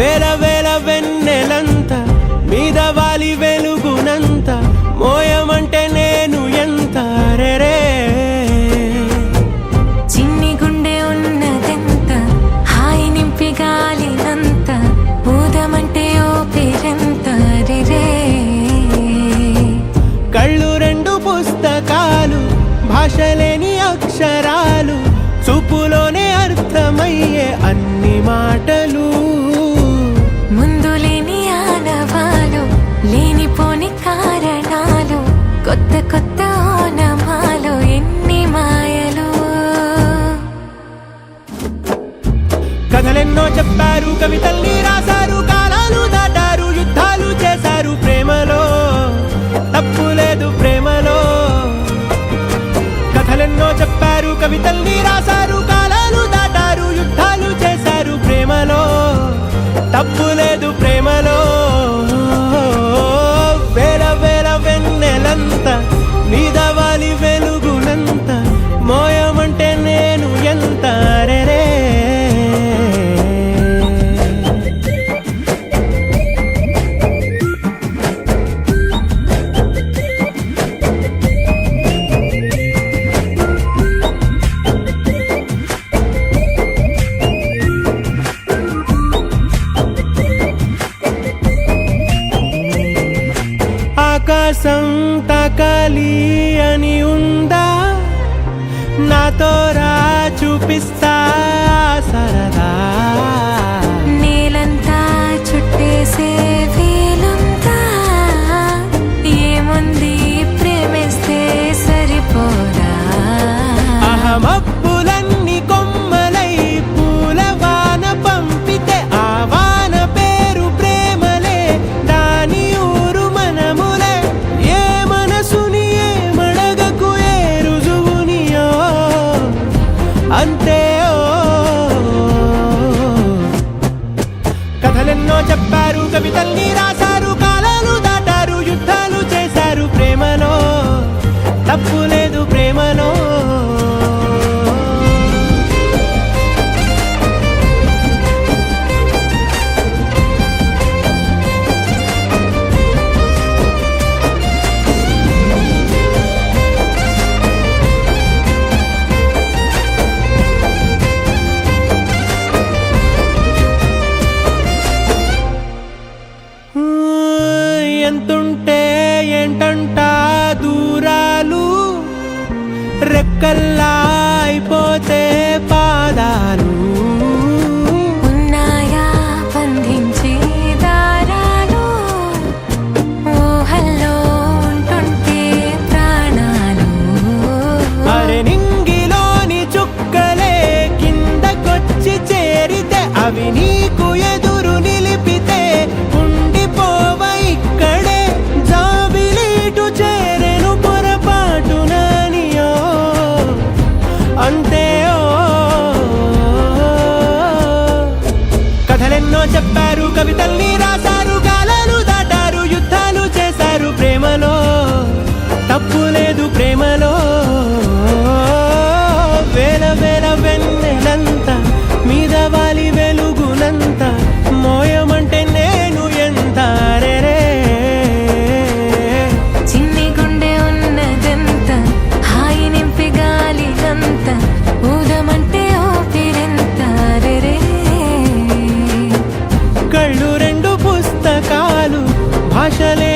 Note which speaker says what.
Speaker 1: వేల వేల వెన్నెలంత మీద వాలి వెలుగునంత మోయమంటే నేను ఎంత రే
Speaker 2: చిన్ని గుండె ఉన్నదెంత హాయి నింపి గాలినంత ఊదమంటే ఓపిరెంత రే
Speaker 1: కళ్ళు రెండు పుస్తకాలు భాషలేని అక్షరాలు చూపులోనే అర్థమయ్యే అన్ని మాటలు
Speaker 2: ముందు లేని ఆనవాలు లేనిపోని కారణాలు కొత్త కొత్త ఓనమాలు ఎన్ని మాయలు
Speaker 1: కథలెన్నో చెప్పారు కవితల్ని రాశారు కాలాలు దాటారు యుద్ధాలు చేశారు ప్రేమలో తప్పు లేదు ప్రేమలో కథలెన్నో చెప్పారు కవితల్ని రాశారు కాలాలు దాటారు యుద్ధాలు చేశారు ప్రేమలో తప్పు లేదు ప్రేమలో వేల వేల వెన్నెలంత మీద వాలి వెలుగునంత మోయమంటే నేను ఎంత రే ఆకాశం తాకాలి అని ఉందా నాతో రా చూపిస్తా సరదా
Speaker 2: నేలంతా చుట్టేసే వీలుందా ఏముంది ప్రేమిస్తే సరిపోదా
Speaker 1: అహమప్పులన్నీ కొమ్మలై పూలవాన పంపితే ఆ వాన పేరు ప్రేమలే దాని ఊరు మనములే ఏ మనసుని ఏ మడగకు ఏ రుజువునియో అంతే కథలెన్నో చెప్పారు కవితల్ని రాశారు కాలాలు దాటారు యుద్ధాలు చేశారు ప్రేమలో తప్పు లేదు ప్రేమలో ఎంతుంటే ఏంటంట దూరాలు రెక్కల్లా అయిపోతే పాదాలు
Speaker 2: ఉన్నాయా బంధించే దారాలు ఊహల్లో ఉంటుంటే ప్రాణాలు
Speaker 1: అరే నింగిలోని చుక్కలే కిందకొచ్చి చేరితే అవి నీకు ఎదురు నిలిపితే ఉండిపోవ ఇక్కడే జాబిలీటు చేరెను పొరపాటుననియో అంతే కథలెన్నో చెప్పారు కవితల్ని రాశారు కాలాలు దాటారు యుద్ధాలు చేశారు ప్రేమలో తప్పు లేదు ప్రేమలో వేల వేల వెన్నెలంత మీద వాలి వెలుగునంత మోయమంటే నేను ఎంత రే
Speaker 2: చిన్ని గుండె ఉన్నదెంత హాయి నింపి గాలినంత ఊదమంటే ఓపిరెంత రే
Speaker 1: కళ్ళు రెండు పుస్తకాలు భాషలే